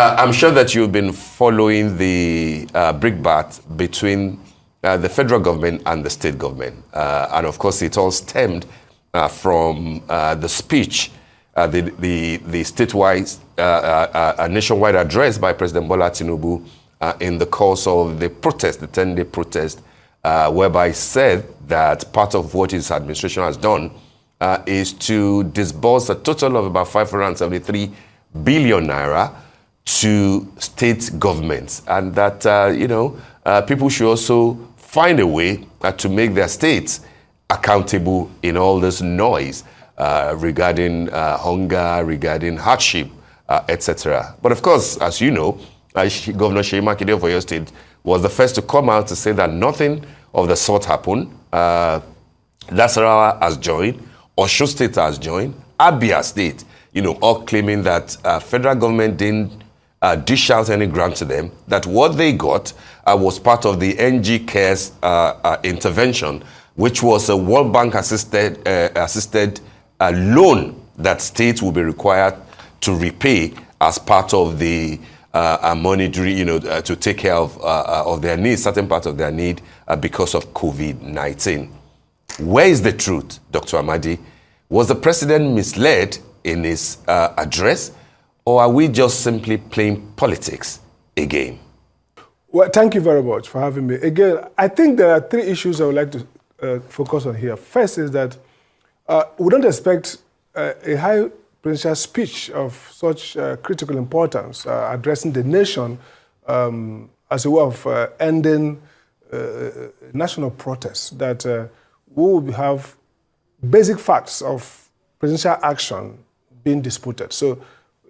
I'm sure that you've been following the brickbat between the federal government and the state government. And of course, it all stemmed from the speech, the statewide, nationwide address by President Bola Tinubu in the course of the protest, the 10-day protest, whereby he said that part of what his administration has done is to disburse a total of about 573 billion naira to state governments, and that people should also find a way to make their states accountable in all this noise regarding hunger, regarding hardship, etc. But of course, as you know, Governor Seyi Makinde of Oyo State was the first to come out to say that nothing of the sort happened. Nasarawa has joined, Osun State has joined, Abia State, all claiming that federal government didn't dish out any grant to them, that what they got was part of the NG Cares intervention, which was a World Bank assisted loan that states will be required to repay as part of the money, to take care of their needs, certain part of their need because of COVID-19. Where is the truth, Dr. Amadi? Was the president misled in his address, or are we just simply playing politics again? Well, thank you very much for having me. Again, I think there are three issues I would like to focus on here. First is that we don't expect a high presidential speech of such critical importance addressing the nation as a way of ending national protests, that we will have basic facts of presidential action being disputed. So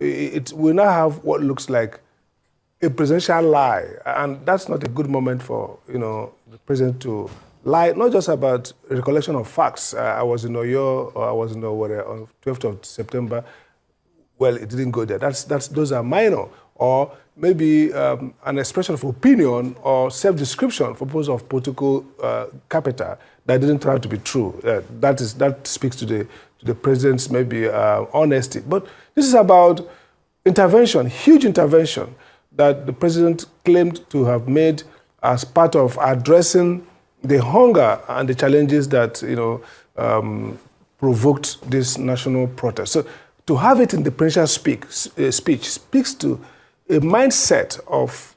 we now have what looks like a presidential lie, and that's not a good moment for the president to lie, not just about recollection of facts. I was in Oyo, or I was in Owerri on 12th of September. Well, it didn't go there. Those are minor. Or maybe an expression of opinion or self-description for purpose of political capital that didn't turn out to be true. That speaks to the president's maybe honesty. But this is about intervention, huge intervention that the president claimed to have made as part of addressing the hunger and the challenges that provoked this national protest. So to have it in the presidential speech speaks to a mindset of,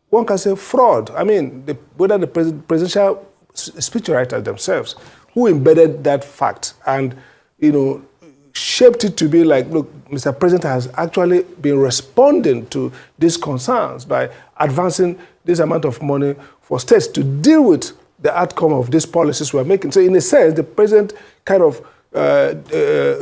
one can say, fraud. I mean, whether the presidential speechwriters themselves, who embedded that fact and shaped it to be like, look, Mr. President has actually been responding to these concerns by advancing this amount of money for states to deal with the outcome of these policies we're making. So in a sense, the president kind of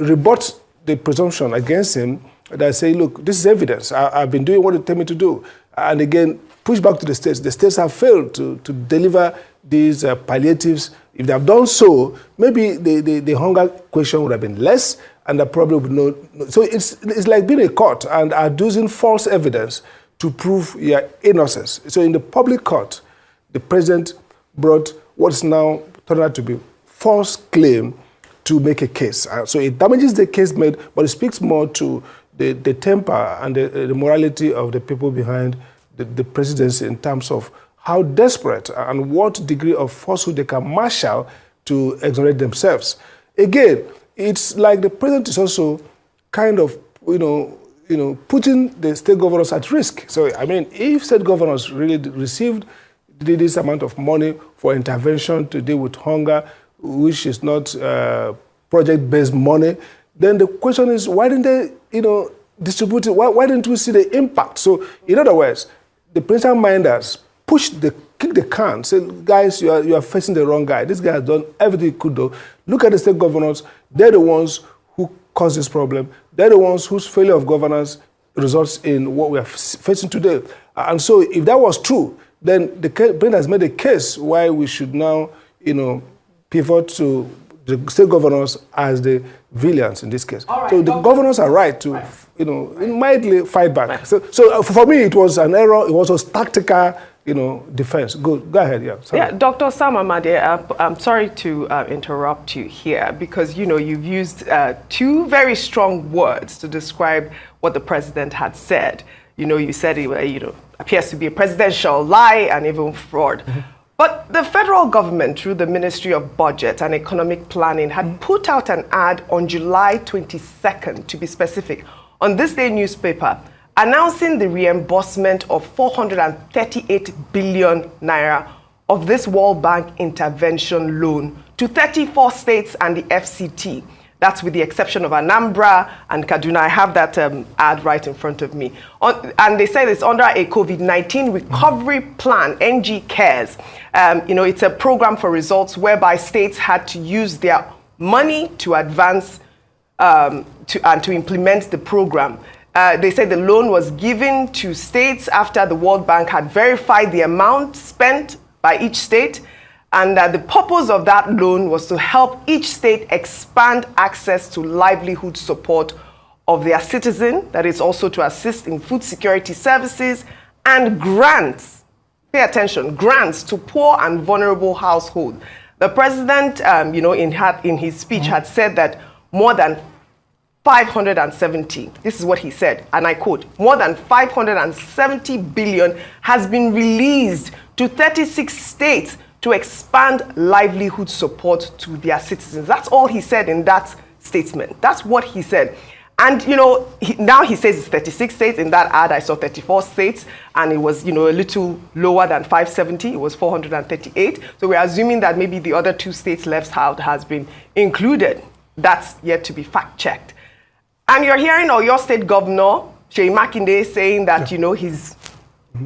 rebuts the presumption against him that say, look, this is evidence. I've been doing what you tell me to do. And again, push back to the states. The states have failed to deliver these palliatives. If they have done so, maybe the hunger question would have been less, and the problem would not. So it's like being a court and adducing false evidence to prove your innocence. So in the public court, the president brought what's now turned out to be false claim to make a case. So it damages the case made, but it speaks more to the temper and the morality of the people behind the presidency in terms of how desperate and what degree of falsehood they can marshal to exonerate themselves. Again, it's like the president is also kind of, putting the state governors at risk. So, I mean, if state governors really received this amount of money for intervention to deal with hunger, which is not project-based money, then the question is, why didn't they, distribute it? Why didn't we see the impact? So, in other words, the presidential minders kick the can, say, guys, you are facing the wrong guy. This guy has done everything he could do. Look at the state governors. They're the ones who caused this problem. They're the ones whose failure of governance results in what we are facing today. And so if that was true, then the president has made a case why we should now, pivot to the state governors as the villains in this case. Right. So the governors are right to, mildly fight back. Right. So for me, it was an error. It was a tactical, defense. Go ahead, yeah. Sorry. Yeah, Dr. Sam Amadi, I'm sorry to interrupt you here because, you've used two very strong words to describe what the president had said. you said it, appears to be a presidential lie and even fraud. But the federal government, through the Ministry of Budget and Economic Planning, had put out an ad on July 22nd, to be specific, on This Day newspaper, announcing the reimbursement of 438 billion naira of this World Bank intervention loan to 34 states and the FCT. That's with the exception of Anambra and Kaduna. I have that ad right in front of me. And they say it's under a COVID-19 recovery plan, NG Cares. It's a program for results whereby states had to use their money to advance and to implement the program. They say the loan was given to states after the World Bank had verified the amount spent by each state, and the purpose of that loan was to help each state expand access to livelihood support of their citizen, that is also to assist in food security services, and grants, pay attention, grants to poor and vulnerable households. The president, in his speech had said that more than 570, this is what he said, and I quote, more than 570 billion has been released to 36 states to expand livelihood support to their citizens. That's all he said in that statement. That's what he said. And, now he says it's 36 states. In that ad, I saw 34 states, and it was, a little lower than 570. It was 438. So we're assuming that maybe the other 2 states left out has been included. That's yet to be fact-checked. And you're hearing your state governor, Seyi Makinde, saying that, his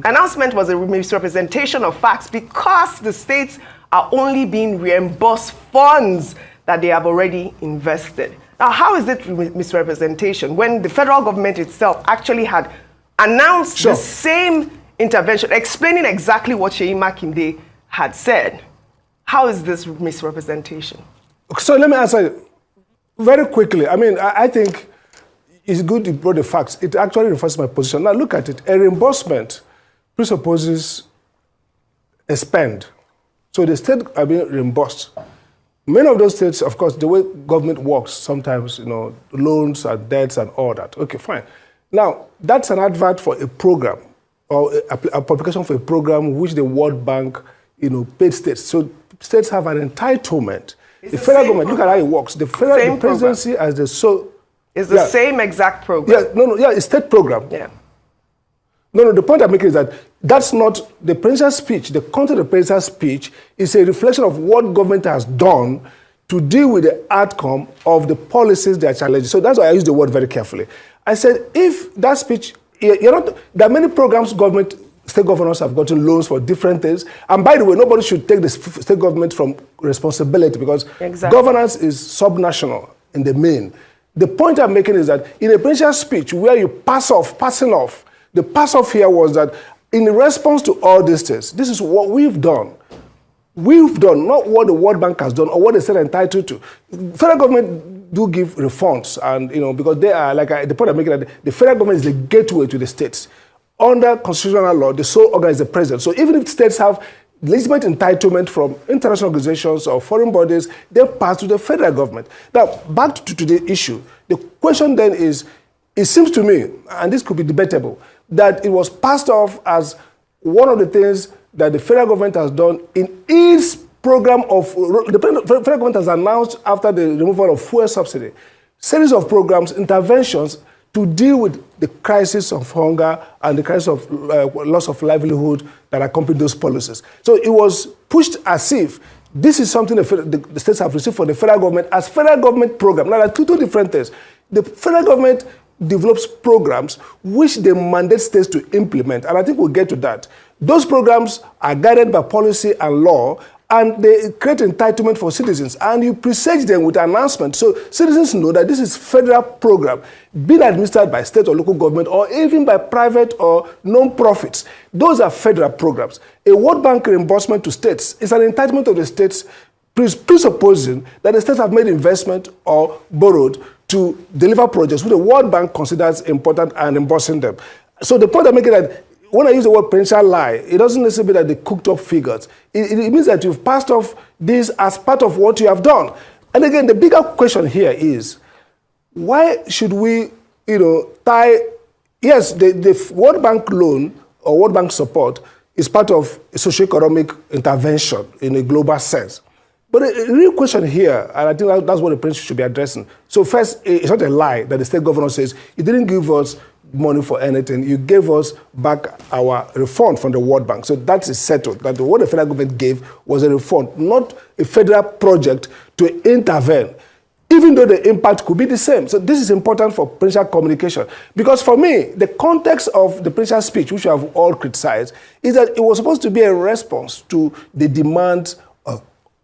announcement was a misrepresentation of facts because the states are only being reimbursed funds that they have already invested. Now, how is it misrepresentation when the federal government itself actually had announced the same intervention, explaining exactly what Seyi Makinde had said? How is this misrepresentation? So let me answer very quickly. I think it's good you brought the facts. It actually refers to my position. Now, look at it. A reimbursement presupposes a spend. So the state are being reimbursed. Many of those states, of course, the way government works, sometimes, loans and debts and all that. Okay, fine. Now, that's an advert for a program or a publication for a program which the World Bank, paid states. So states have an entitlement. The federal government, look at how it works. The presidency as the it's the same exact program. It's state program. Yeah. No, the point I'm making is that that's not the presidential speech. The content of the presidential speech is a reflection of what government has done to deal with the outcome of the policies they are challenging. So that's why I use the word very carefully. I said, if that speech, there are many programs state governors have gotten loans for different things. And by the way, nobody should take the state government from responsibility because governance is subnational in the main. The point I'm making is that in a presidential speech where you passing off, the pass-off here was that in response to all these things, this is what we've done. We've done, not what the World Bank has done or what they said entitled to. Federal government do give refunds, and because they are, the point I'm making, that the federal government is the gateway to the states. Under constitutional law, the sole organ is the president. So even if states have legitimate entitlement from international organizations or foreign bodies, they pass to the federal government. Now, back to the issue. The question then is, it seems to me, and this could be debatable, that it was passed off as one of the things that the federal government has done in its program of, the federal government has announced after the removal of fuel subsidy, series of programs, interventions to deal with the crisis of hunger and the crisis of loss of livelihood that accompany those policies. So it was pushed as if this is something the states have received for the federal government as federal government program. Now, there are two different things. The federal government develops programs which they mandate states to implement, and I think we'll get to that. Those programs are guided by policy and law, and they create entitlement for citizens, and you presage them with announcements so citizens know that this is federal program being administered by state or local government or even by private or non-profits. Those are federal programs. A World Bank reimbursement to states is an entitlement of the states presupposing that the states have made investment or borrowed to deliver projects which the World Bank considers important and reimbursing them. So the point I'm making is that when I use the word presidential lie, it doesn't necessarily mean that they cooked up figures. It means that you've passed off this as part of what you have done. And again, the bigger question here is, why should we, tie yes, the World Bank loan or World Bank support is part of a socio-economic intervention in a global sense. But the real question here, and I think that's what the principal should be addressing. So first, it's not a lie that the state governor says, you didn't give us money for anything. You gave us back our refund from the World Bank. So that is settled. That what the federal government gave was a refund, not a federal project to intervene, even though the impact could be the same. So this is important for presidential communication. Because for me, the context of the presidential speech, which we have all criticized, is that it was supposed to be a response to the demands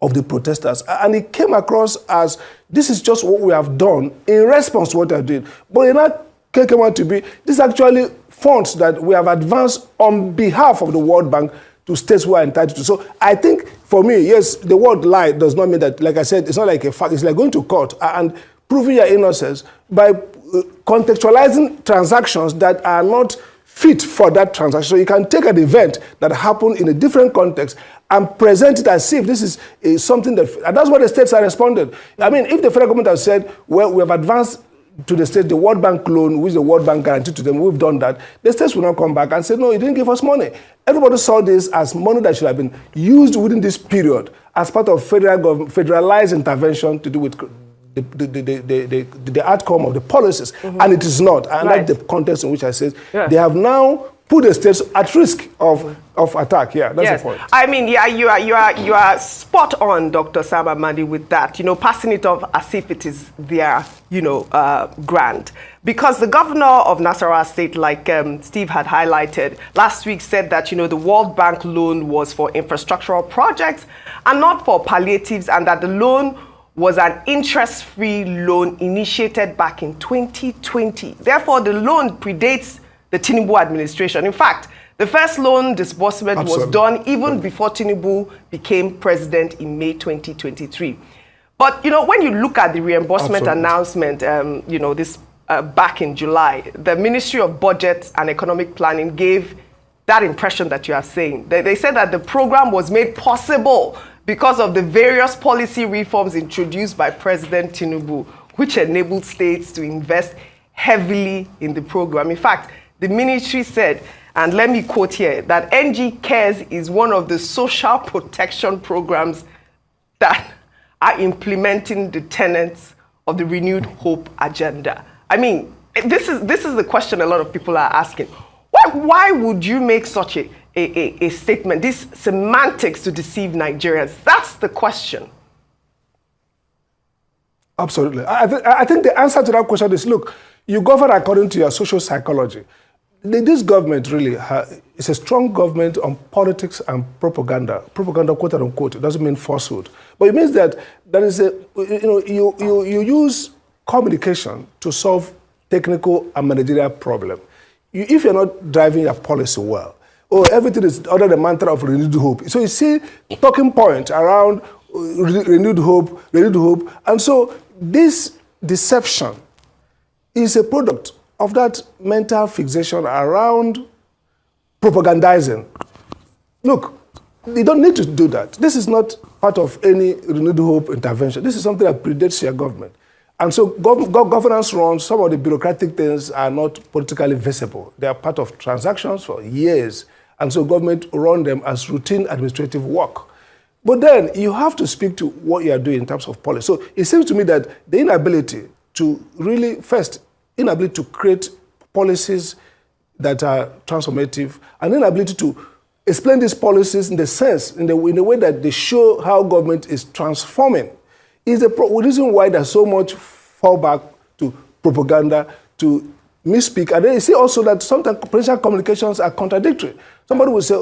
of the protesters. And it came across as, this is just what we have done in response to what they did. But in that came out to be, this is actually funds that we have advanced on behalf of the World Bank to states who are entitled to. So I think, for me, yes, the word lie does not mean that, like I said, it's not like a fact. It's like going to court and proving your innocence by contextualizing transactions that are not fit for that transaction. So you can take an event that happened in a different context and present it as if this is something that, and that's what the states are responding. I mean, if the federal government has said, well, we have advanced to the state the World Bank loan, which the World Bank guaranteed to them, we've done that, the states will not come back and say, no, you didn't give us money. Everybody saw this as money that should have been used within this period as part of federalized intervention to do with the outcome of the policies, and it is not. And that's the context in which I said they have now put the states at risk of attack. Yeah, that's the point. I mean, yeah, you are spot on, Dr. Sam Amadi, with that. You know, passing it off as if it is their, grant. Because the governor of Nasarawa State, like Steve had highlighted, last week said that, the World Bank loan was for infrastructural projects and not for palliatives, and that the loan was an interest-free loan initiated back in 2020. Therefore, the loan predates the Tinubu administration. In fact, the first loan disbursement was done even before Tinubu became president in May 2023. But, when you look at the reimbursement announcement, this back in July, the Ministry of Budget and Economic Planning gave that impression that you are saying. They said that the program was made possible because of the various policy reforms introduced by President Tinubu, which enabled states to invest heavily in the program. In fact, the ministry said, and let me quote here, that NG Cares is one of the social protection programs that are implementing the tenets of the Renewed Hope agenda. I mean, this is the question a lot of people are asking. Why would you make such a statement, this semantics to deceive Nigerians? That's the question. Absolutely. I think the answer to that question is, look, you govern according to your social psychology. This government really is a strong government on politics and propaganda. Propaganda, quote unquote, it doesn't mean falsehood. But it means that there is you use communication to solve technical and managerial problems. If you're not driving your policy well, everything is under the mantra of renewed hope. So you see talking points around renewed hope, and so this deception is a product of that mental fixation around propagandizing. Look, you don't need to do that. This is not part of any renewed hope intervention. This is something that predates your government. And so governance runs, some of the bureaucratic things are not politically visible. They are part of transactions for years. And so government run them as routine administrative work. But then you have to speak to what you are doing in terms of policy. So it seems to me that the inability to really, first, inability to create policies that are transformative, and inability to explain these policies in the sense, in the way that they show how government is transforming, is the reason why there's so much fallback to propaganda, to misspeak. And then you see also that sometimes presidential communications are contradictory. Somebody will say,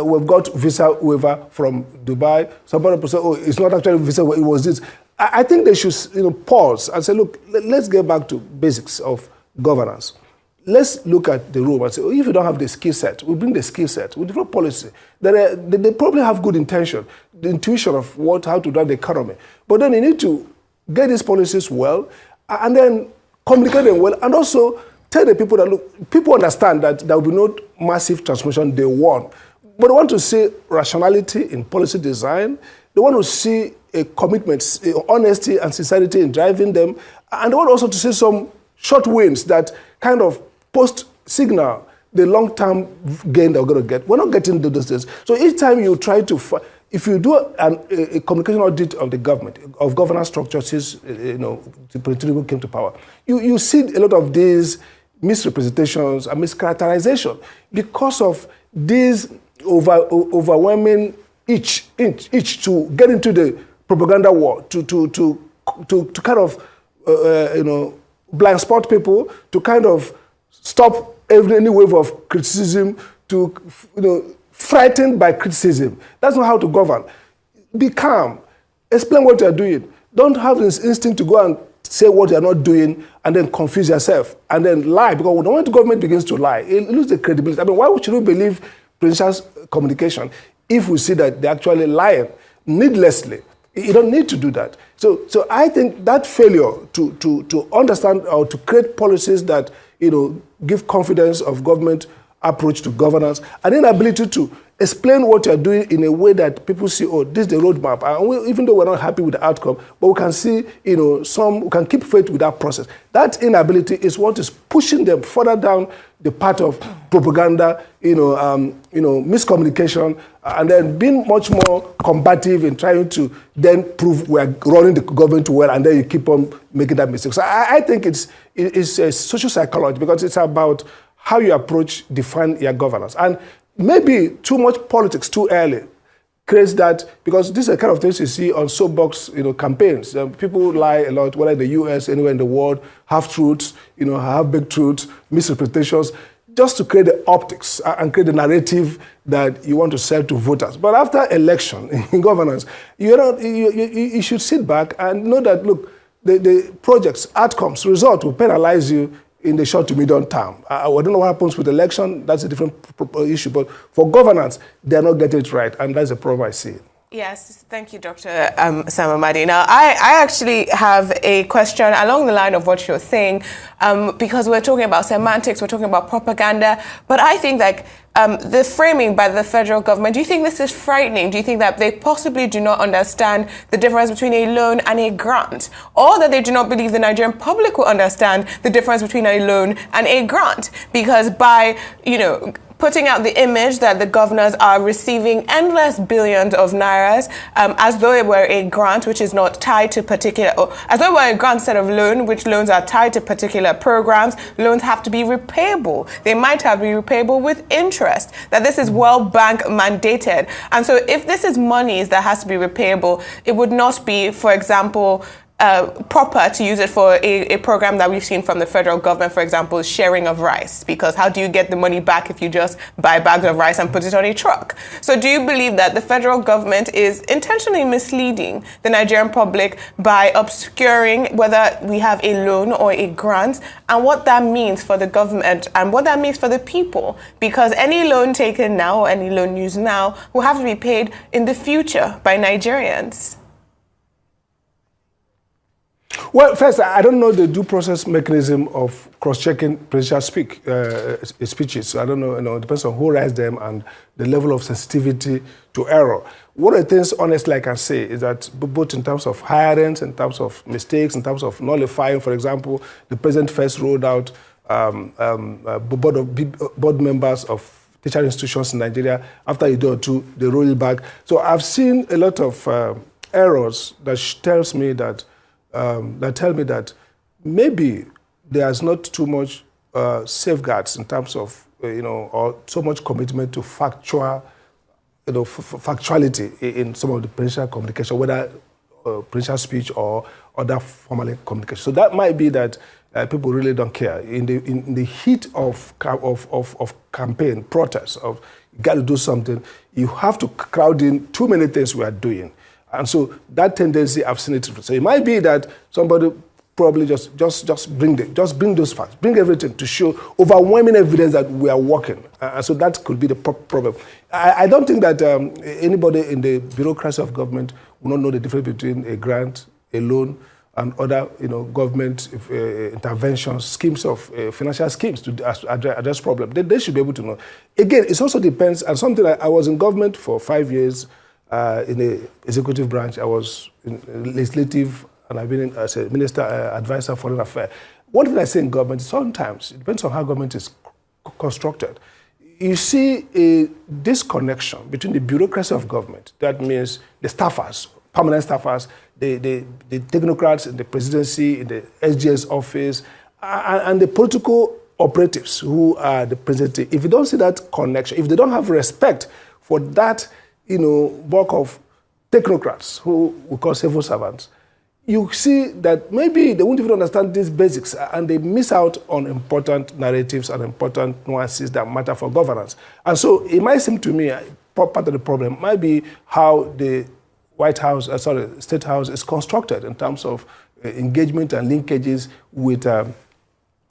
we've got visa waiver from Dubai. Somebody will say, it's not actually visa waiver, it was this. I think they should pause and say, look, let's get back to basics of governance. Let's look at the room and say, if you don't have the skill set, we bring the skill set, we develop policy. They probably have good intention, the intuition of how to run the economy. But then you need to get these policies well, and then communicate them well, and also tell the people that, look, people understand that there will be no massive transformation day one. But they want to see rationality in policy design. They want to see a commitment, honesty and sincerity in driving them. And they want also to see some short wins that kind of signal the long-term gain that we're going to get. We're not getting those things. So each time you try to, if you do a communication audit of the government, of governance structures since, Tinubu came to power, you see a lot of these misrepresentations and mischaracterization because of these overwhelming itch to get into the propaganda war, to kind of, blind spot people, to kind of stop any wave of criticism, to, frightened by criticism. That's not how to govern. Be calm. Explain what you're doing. Don't have this instinct to go and say what you're not doing and then confuse yourself and then lie. Because when the government begins to lie, it loses the credibility. I mean, why should we believe presidential communication if we see that they're actually lying needlessly? You don't need to do that. So I think that failure to understand or to create policies that give confidence of government approach to governance, and inability to explain what you're doing in a way that people see, oh, this is the roadmap. And even though we're not happy with the outcome, but we can see, we can keep faith with that process. That inability is what is pushing them further down the path of propaganda, miscommunication, and then being much more combative in trying to then prove we're running the government well, and then you keep on making that mistake. So I think it's a social psychology, because it's about how you define your governance. And maybe too much politics too early creates that, because these are the kind of things you see on soapbox campaigns. People lie a lot, whether in the US, anywhere in the world, half-truths, half-baked truths, misrepresentations, just to create the optics and create the narrative that you want to sell to voters. But after election, in governance, you should sit back and know that, look, the projects, outcomes, results will penalize you in the short to medium term. I don't know what happens with election. That's a different issue. But for governance, they're not getting it right. And that's the problem I see. Yes, thank you, Dr. Sam Amadi. Now, I actually have a question along the line of what you're saying, because we're talking about semantics, we're talking about propaganda, but I think the framing by the federal government, do you think this is frightening? Do you think that they possibly do not understand the difference between a loan and a grant? Or that they do not believe the Nigerian public will understand the difference between a loan and a grant? Because by, putting out the image that the governors are receiving endless billions of nairas, as though it were a grant which is not tied to particular, or as though it were a grant instead of loan, which loans are tied to particular programs. Loans have to be repayable. They might have to be repayable with interest, that this is World Bank mandated. And so if this is monies that has to be repayable, it would not be, for example, proper to use it for a program that we've seen from the federal government, for example, sharing of rice, because how do you get the money back if you just buy bags of rice and put it on a truck? So do you believe that the federal government is intentionally misleading the Nigerian public by obscuring whether we have a loan or a grant, and what that means for the government and what that means for the people? Because any loan taken now or any loan used now will have to be paid in the future by Nigerians. Well, first, I don't know the due process mechanism of cross-checking presidential speeches. So I don't know, it depends on who writes them and the level of sensitivity to error. One of the things, honestly, I can say is that both in terms of hirings, in terms of mistakes, in terms of nullifying, for example, the president first rolled out board members of teacher institutions in Nigeria. After a day or two, they roll it back. So I've seen a lot of errors that tells me that tell me that maybe there's not too much safeguards in terms of, or so much commitment to factuality in some of the presidential communication, whether presidential speech or other formal communication. So that might be that people really don't care. In the heat of campaign, protest, of you got to do something, you have to crowd in too many things we are doing. And so that tendency, I've seen it. So it might be that somebody probably just bring those facts, bring everything to show overwhelming evidence that we are working. And so that could be the problem. I don't think that anybody in the bureaucracy of government will not know the difference between a grant, a loan, and other government interventions, schemes of financial schemes to address problems. They should be able to know. Again, it also depends, and something I was in government for 5 years, in the executive branch. I was in legislative, and I've been as a minister, advisor, foreign affairs. one thing I say in government, sometimes, it depends on how government is constructed. You see a disconnection between the bureaucracy of government, that means the staffers, permanent staffers, the technocrats in the presidency, in the SGS office, and the political operatives who are the president. If you don't see that connection, if they don't have respect for that, bulk of technocrats who we call civil servants, you see that maybe they won't even understand these basics and they miss out on important narratives and important nuances that matter for governance. And so it might seem to me part of the problem might be how the State House is constructed in terms of engagement and linkages with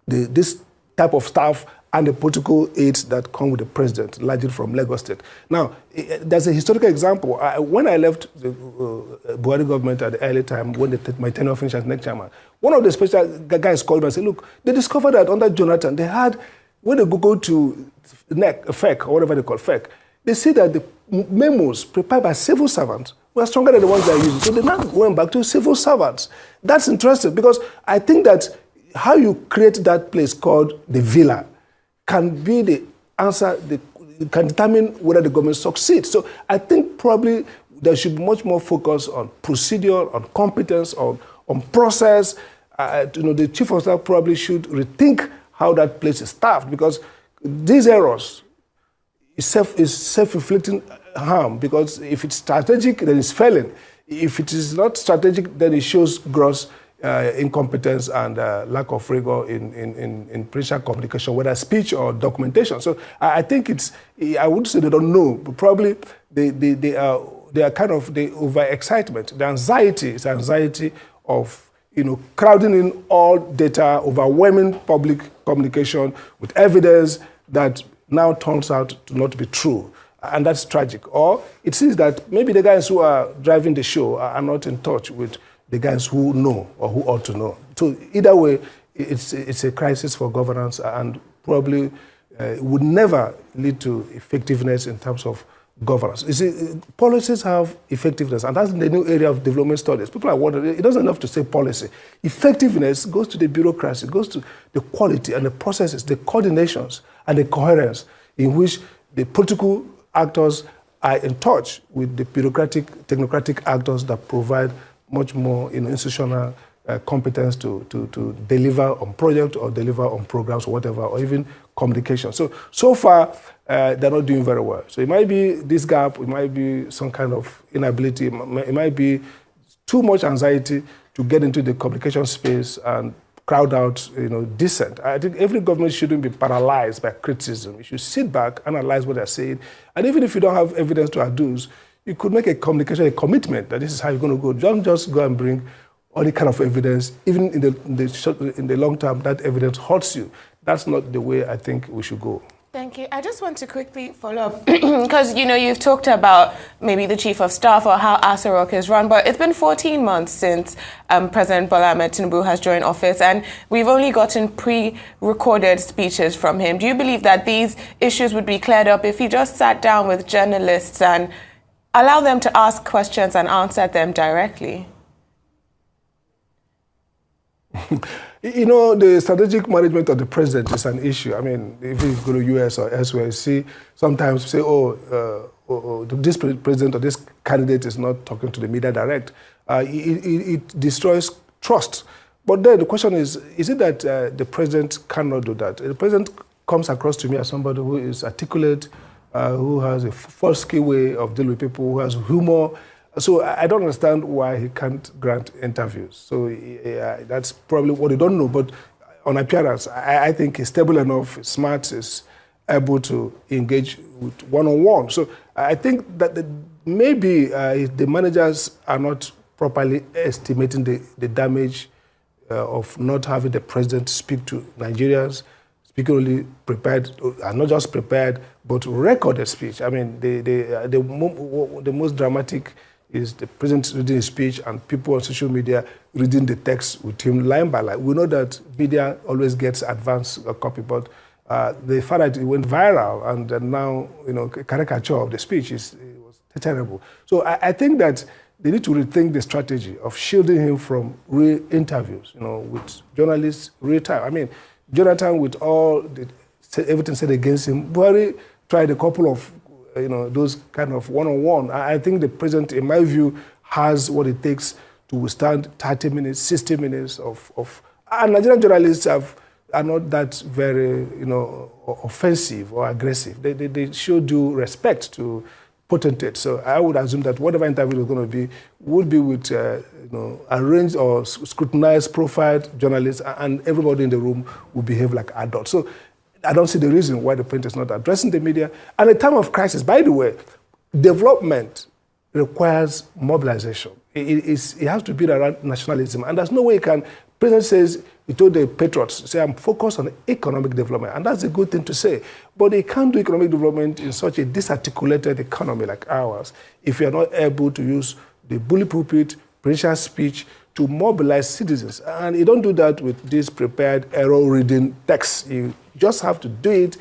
this type of staff and the political aides that come with the president, largely from Lagos State. Now, there's a historical example. When I left the Buhari government at the early time, when my tenure finished as next chairman, one of the special guys called me and said, look, they discovered that under Jonathan, they had, when they go to FEC, or whatever they call FEC, they see that the memos prepared by civil servants were stronger than the ones they are using. So they now went back to civil servants. That's interesting because I think that how you create that place called the villa can be the answer, can determine whether the government succeeds. So I think probably there should be much more focus on procedure, on competence, on process. The chief of staff probably should rethink how that place is staffed because these errors is self-inflicting harm because if it's strategic, then it's failing. If it is not strategic, then it shows gross incompetence and lack of rigor in presidential communication, whether speech or documentation. So I think I wouldn't say they don't know, but probably they are kind of the overexcitement. The anxiety is anxiety of crowding in all data, overwhelming public communication with evidence that now turns out to not be true. And that's tragic. Or it seems that maybe the guys who are driving the show are not in touch with the guys who know or who ought to know. So either way, it's a crisis for governance and probably would never lead to effectiveness in terms of governance. You see, policies have effectiveness, and that's the new area of development studies. People are wondering, it doesn't enough to say policy. Effectiveness goes to the bureaucracy, goes to the quality and the processes, the coordinations and the coherence in which the political actors are in touch with the bureaucratic, technocratic actors that provide much more institutional competence to deliver on projects or deliver on programs or whatever, or even communication. So far, they're not doing very well. So it might be this gap, it might be some kind of inability, it might be too much anxiety to get into the communication space and crowd out, dissent. I think every government shouldn't be paralyzed by criticism. You should sit back, analyze what they're saying, and even if you don't have evidence to adduce, you could make a communication, a commitment that this is how you're going to go. Don't just go and bring any kind of evidence. Even in the long term, that evidence hurts you. That's not the way I think we should go. Thank you. I just want to quickly follow up because, you've talked about maybe the chief of staff or how ASAROC is run, but it's been 14 months since President Bola Ahmed Tinubu has joined office, and we've only gotten pre-recorded speeches from him. Do you believe that these issues would be cleared up if he just sat down with journalists and allow them to ask questions and answer them directly? The strategic management of the president is an issue. I mean, if you go to US or elsewhere, you see sometimes say, this president or this candidate is not talking to the media direct. It destroys trust. But then the question is it that the president cannot do that? The president comes across to me as somebody who is articulate, who has a full-scale way of dealing with people, who has humor. So I don't understand why he can't grant interviews. So that's probably what you don't know. But on appearance, I think he's stable enough, smart, is able to engage with one-on-one. So I think that maybe the managers are not properly estimating the damage of not having the president speak to Nigerians, speaking only prepared, and not just prepared, but recorded speech. I mean, the most dramatic is the president reading his speech and people on social media reading the text with him line by line. We know that media always gets advance copy, but the fact that it went viral and now, a caricature of the speech was terrible. So I think that they need to rethink the strategy of shielding him from real interviews, with journalists real time. I mean, Jonathan, with everything said against him, Buhari tried a couple of, those kind of one-on-one. I think the president, in my view, has what it takes to withstand 30 minutes, 60 minutes and Nigerian journalists are not that very, offensive or aggressive. They show due respect to potentates. So I would assume that whatever interview is going to be would be with, arranged or scrutinized, profiled journalists, and everybody in the room will behave like adults. So I don't see the reason why the president is not addressing the media. And at a time of crisis, by the way, development requires mobilization. It has to be around nationalism. And there's no way the president says, he told the patriots, say, I'm focused on economic development. And that's a good thing to say. But they can't do economic development in such a disarticulated economy like ours if you are not able to use the bully pulpit, presidential speech to mobilize citizens. And you don't do that with this prepared error-reading text. You just have to do it,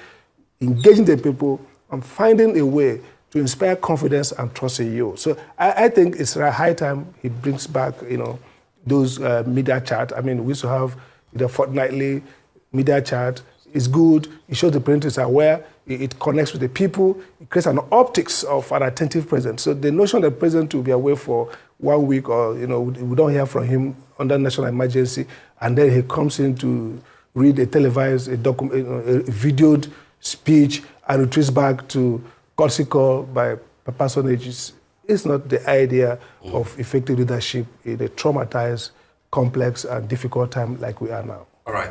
engaging the people and finding a way to inspire confidence and trust in you. So I think it's high time he brings back, those media chat. I mean, we used to have the fortnightly media chat. It's good. It shows the president is aware. It connects with the people. It creates an optics of an attentive president. So the notion that the president will be away for 1 week or, we don't hear from him under national emergency, and then he comes in to read a televised, a videoed speech and retreats back to courtesy call by personages. It's not the idea of effective leadership in a traumatized, complex, and difficult time like we are now. All right.